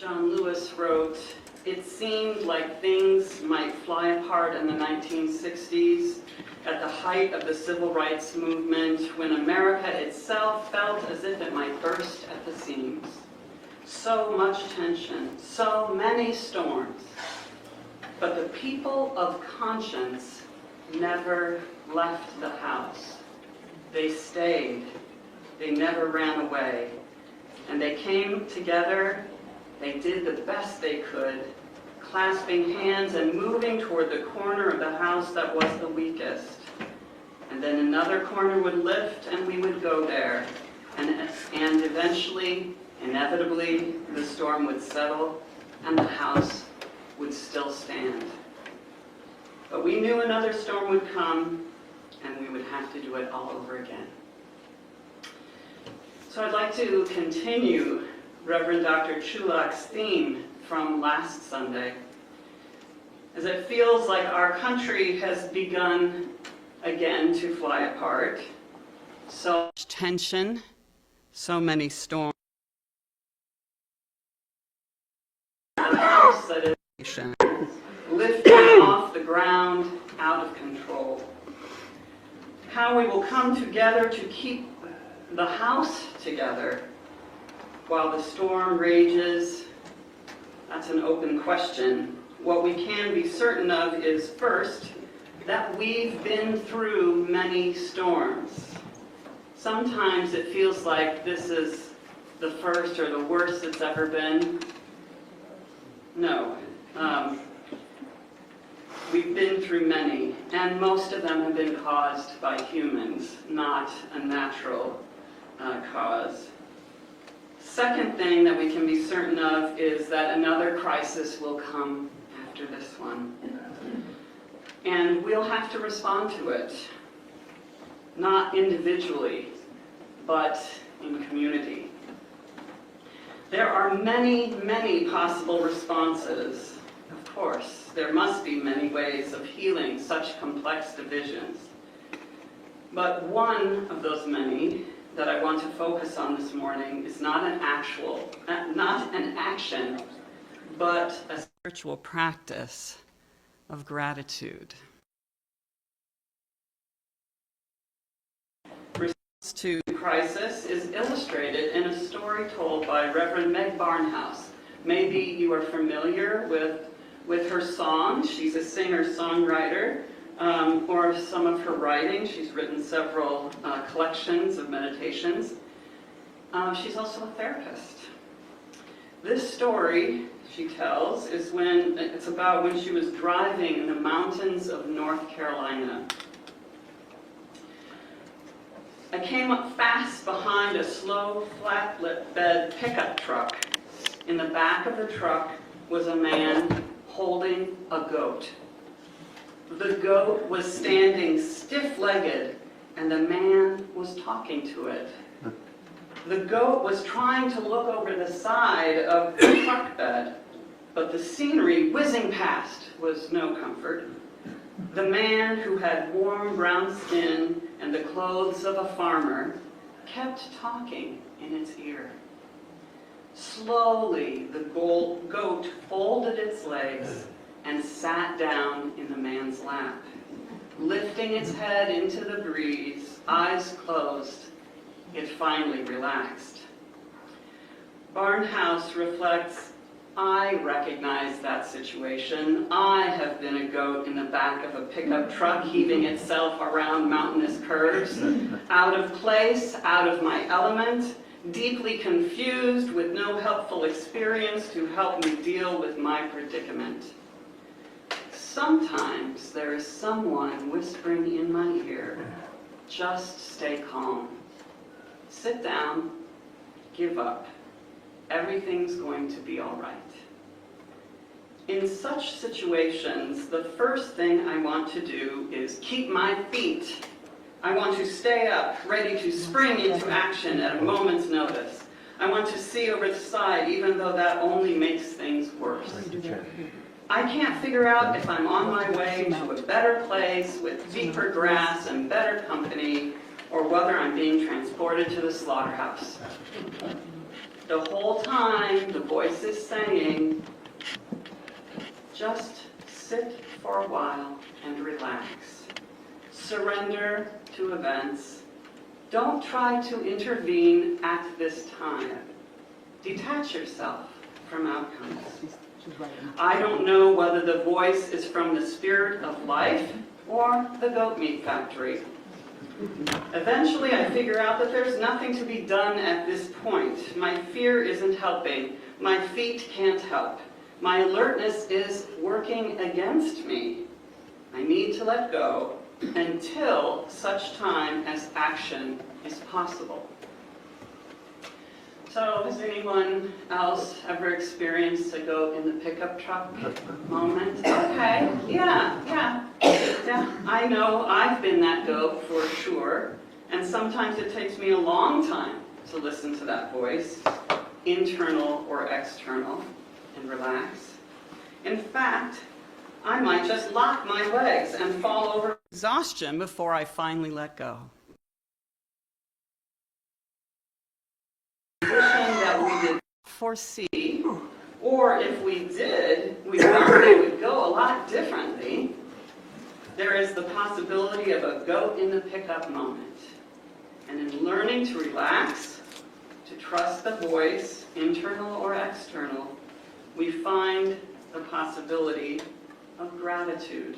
John Lewis wrote, "It seemed like things might fly apart in the 1960s at the height of the civil rights movement, when America itself felt as if it might burst at the seams. So much tension, so many storms. But the people of conscience never left the house. They stayed. They never ran away. And they came together. They did the best they could, clasping hands and moving toward the corner of the house that was the weakest. And then another corner would lift and we would go there. And eventually, inevitably, the storm would settle and the house would still stand. But we knew another storm would come and we would have to do it all over again." So I'd like to continue Reverend Dr. Chulak's theme from last Sunday, as it feels like our country has begun again to fly apart. So much tension, so many storms. The house that is lifting off the ground, out of control. How we will come together to keep the house together while the storm rages, that's an open question. What we can be certain of is, first, that we've been through many storms. Sometimes it feels like this is the first or the worst it's ever been. No. We've been through many, and most of them have been caused by humans, not a natural cause. Second thing that we can be certain of is that another crisis will come after this one. And we'll have to respond to it, not individually, but in community. There are many, many possible responses. Of course, there must be many ways of healing such complex divisions. But one of those many that I want to focus on this morning is not an action, but a spiritual practice of gratitude. Response to crisis is illustrated in a story told by Reverend Meg Barnhouse. Maybe you are familiar with her song. She's a singer-songwriter. Or some of her writing. She's written several collections of meditations. She's also a therapist. This story, she tells, it's about when she was driving in the mountains of North Carolina. "I came up fast behind a slow, flatbed pickup truck. In the back of the truck was a man holding a goat. The goat was standing stiff-legged, and the man was talking to it. The goat was trying to look over the side of the truck bed, but the scenery whizzing past was no comfort. The man, who had warm brown skin and the clothes of a farmer, kept talking in its ear. Slowly, the goat folded its legs and sat down in the man's lap, lifting its head into the breeze, eyes closed. It finally relaxed." Barnhouse reflects, "I recognize that situation. I have been a goat in the back of a pickup truck, heaving itself around mountainous curves, out of place, out of my element, deeply confused, with no helpful experience to help me deal with my predicament. Sometimes there is someone whispering in my ear, just stay calm. Sit down, give up. Everything's going to be all right." In such situations, the first thing I want to do is keep my feet. I want to stay up, ready to spring into action at a moment's notice. I want to see over the side, even though that only makes things worse. I can't figure out if I'm on my way to a better place with deeper grass and better company, or whether I'm being transported to the slaughterhouse. The whole time, the voice is saying, just sit for a while and relax. Surrender to events. Don't try to intervene at this time. Detach yourself from outcomes. I don't know whether the voice is from the spirit of life or the goat meat factory. Eventually, I figure out that there's nothing to be done at this point. My fear isn't helping. My feet can't help. My alertness is working against me. I need to let go until such time as action is possible. So, has anyone else ever experienced a goat in the pickup truck moment? Okay, yeah. I know I've been that goat for sure, and sometimes it takes me a long time to listen to that voice, internal or external, and relax. In fact, I might just lock my legs and fall over exhaustion before I finally let go. That we did foresee, or if we did, we found it would go a lot differently. There is the possibility of a goat in the pickup moment. And in learning to relax, to trust the voice, internal or external, we find the possibility of gratitude.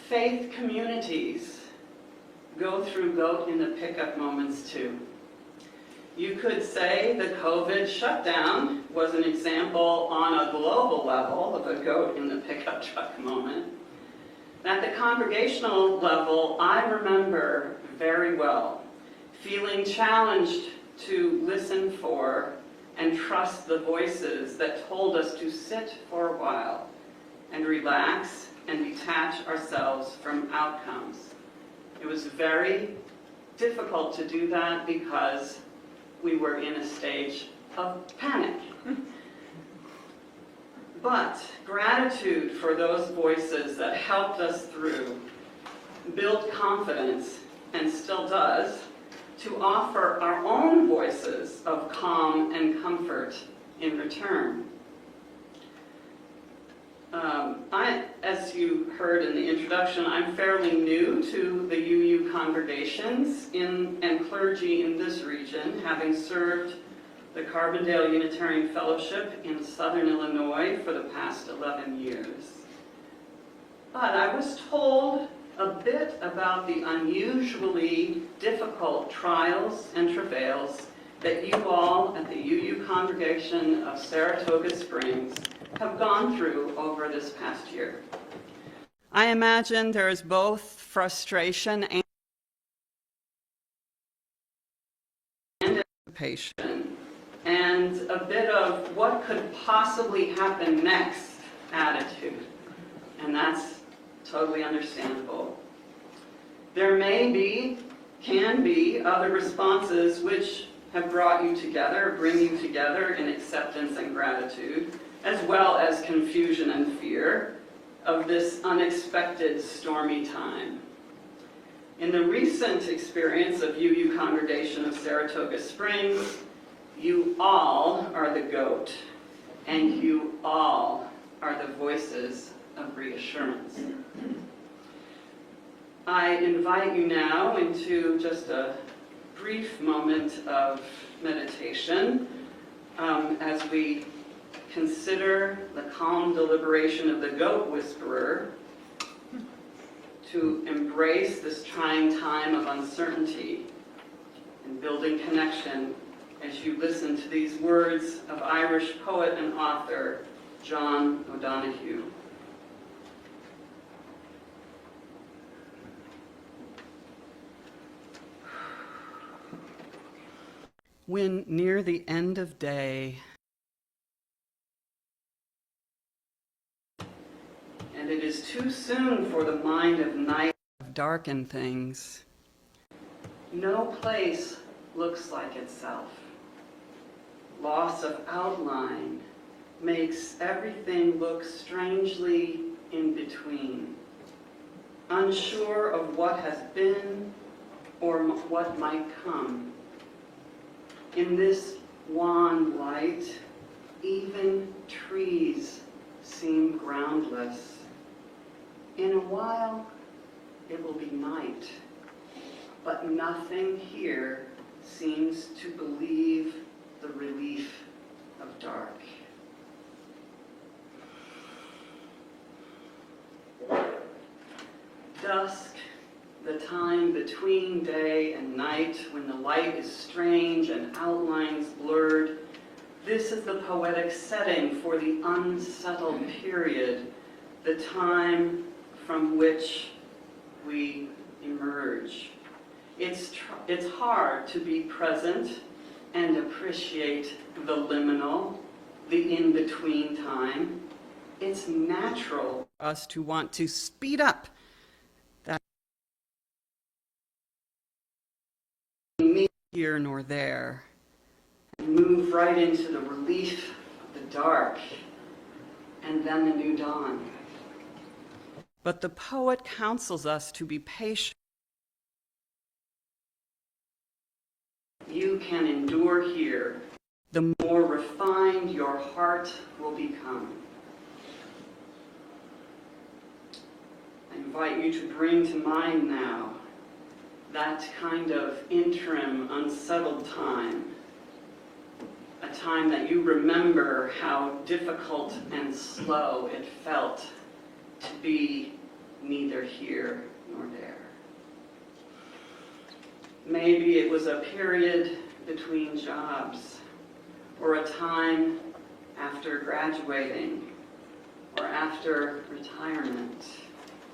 Faith communities go through goat in the pickup moments too. You could say the COVID shutdown was an example on a global level of a goat in the pickup truck moment. At the congregational level, I remember very well feeling challenged to listen for and trust the voices that told us to sit for a while and relax and detach ourselves from outcomes. It was very difficult to do that because we were in a stage of panic. But gratitude for those voices that helped us through built confidence, and still does, to offer our own voices of calm and comfort in return. As you heard in the introduction, I'm fairly new to the UU congregations and clergy in this region, having served the Carbondale Unitarian Fellowship in Southern Illinois for the past 11 years. But I was told a bit about the unusually difficult trials and travails that you all at the UU congregation of Saratoga Springs have gone through over this past year. I imagine there is both frustration and anticipation, and a bit of what could possibly happen next attitude, and that's totally understandable. There can be other responses which have brought you together, bring you together in acceptance and gratitude, as well as confusion and fear of this unexpected stormy time. In the recent experience of UU Congregation of Saratoga Springs, you all are the goat, and you all are the voices of reassurance. I invite you now into just a brief moment of meditation as we consider the calm deliberation of the goat whisperer to embrace this trying time of uncertainty and building connection as you listen to these words of Irish poet and author John O'Donohue. When near the end of day, and it is too soon for the mind of night to darken things, no place looks like itself. Loss of outline makes everything look strangely in between, unsure of what has been or what might come. In this wan light, even trees seem groundless. In a while, it will be night, but nothing here seems to believe the relief of dark. Dusk, the time between day and night when the light is strange and outlines blurred, this is the poetic setting for the unsettled period, the time from which we emerge. It's hard to be present and appreciate the liminal, the in-between time. It's natural for us to want to speed up that neither here nor there, and move right into the relief of the dark and then the new dawn. But the poet counsels us to be patient. You can endure here, the more refined your heart will become. I invite you to bring to mind now that kind of interim, unsettled time, a time that you remember how difficult and slow it felt to be neither here nor there. Maybe it was a period between jobs, or a time after graduating, or after retirement,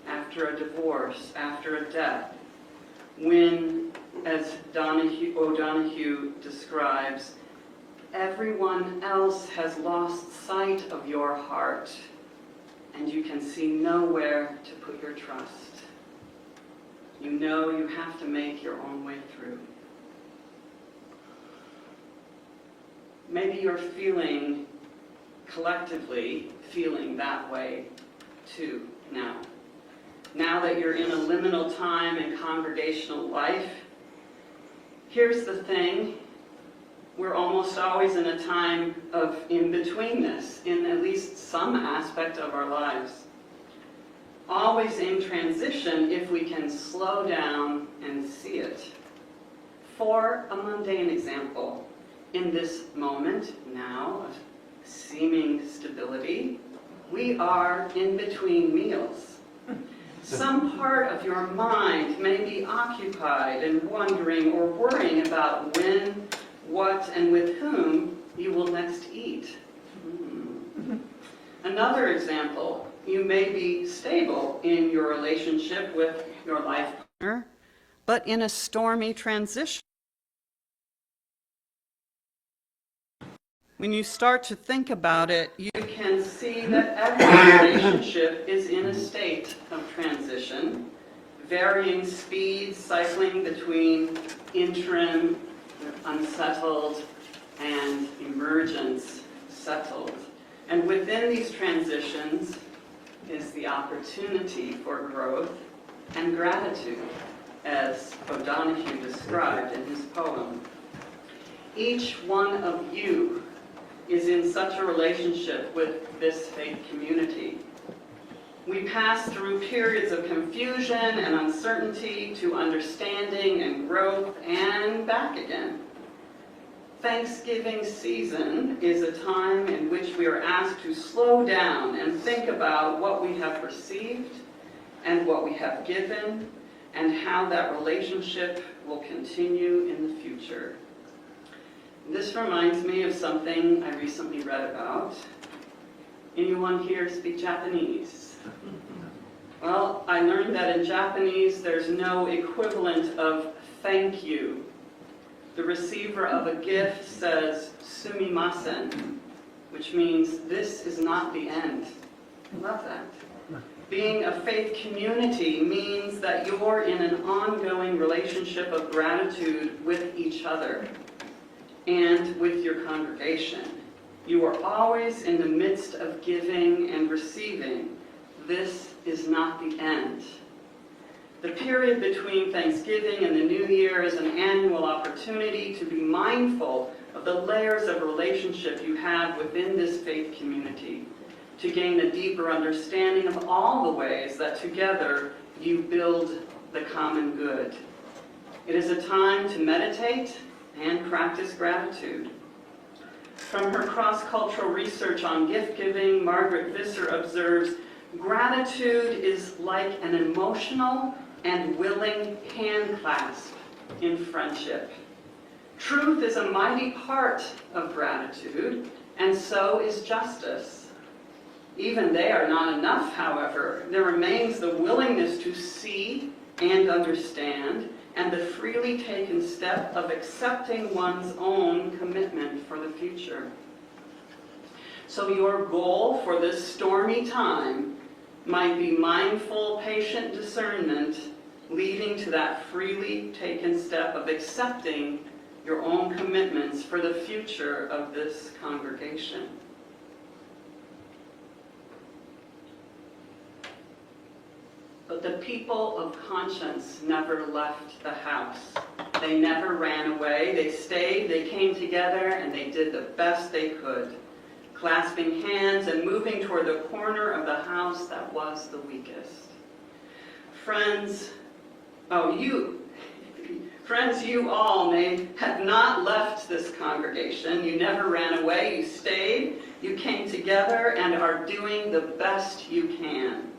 after a divorce, after a death, when, as O'Donoghue describes, everyone else has lost sight of your heart, and you can see nowhere to put your trust. You know you have to make your own way through. Maybe you're collectively feeling that way too now. Now that you're in a liminal time in congregational life, here's the thing. We're almost always in a time of in-betweenness in at least some aspect of our lives. Always in transition if we can slow down and see it. For a mundane example, in this moment now of seeming stability, we are in between meals. Some part of your mind may be occupied and wondering or worrying about when, what, and with whom you will next eat. Another example, you may be stable in your relationship with your life partner, but in a stormy transition. When you start to think about it, you can see that every relationship is in a state of transition, varying speeds, cycling between interim, unsettled, and emergence, settled. And within these transitions is the opportunity for growth and gratitude, as O'Donoghue described in his poem. Each one of you is in such a relationship with this faith community. We pass through periods of confusion and uncertainty to understanding and growth and back again. Thanksgiving season is a time in which we are asked to slow down and think about what we have received and what we have given and how that relationship will continue in the future. This reminds me of something I recently read about. Anyone here speak Japanese? Well, I learned that in Japanese there's no equivalent of thank you. The receiver of a gift says sumimasen, which means this is not the end. I love that. Being a faith community means that you're in an ongoing relationship of gratitude with each other and with your congregation. You are always in the midst of giving and receiving. This is not the end. The period between Thanksgiving and the New Year is an annual opportunity to be mindful of the layers of relationship you have within this faith community, to gain a deeper understanding of all the ways that together you build the common good. It is a time to meditate and practice gratitude. From her cross-cultural research on gift-giving, Margaret Visser observes, gratitude is like an emotional and willing hand clasp in friendship. Truth is a mighty part of gratitude, and so is justice. Even they are not enough, however. There remains the willingness to see and understand, and the freely taken step of accepting one's own commitment for the future. So your goal for this stormy time might be mindful, patient discernment, leading to that freely taken step of accepting your own commitments for the future of this congregation. But the people of conscience never left the house. They never ran away. They stayed, they came together, and they did the best they could, clasping hands and moving toward the corner of the house that was the weakest. Friends, you all may have not left this congregation. You never ran away. You stayed. You came together and are doing the best you can,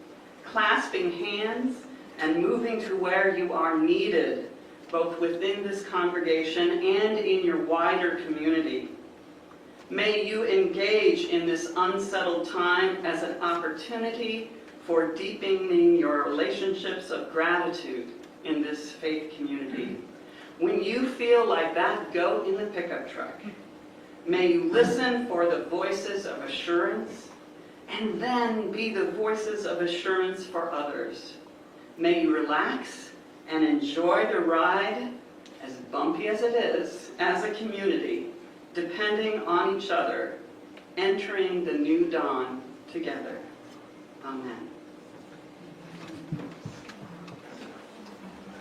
clasping hands and moving to where you are needed, both within this congregation and in your wider community. May you engage in this unsettled time as an opportunity for deepening your relationships of gratitude in this faith community. When you feel like that goat in the pickup truck, may you listen for the voices of assurance and then be the voices of assurance for others. May you relax and enjoy the ride, as bumpy as it is, as a community, depending on each other, entering the new dawn together. Amen.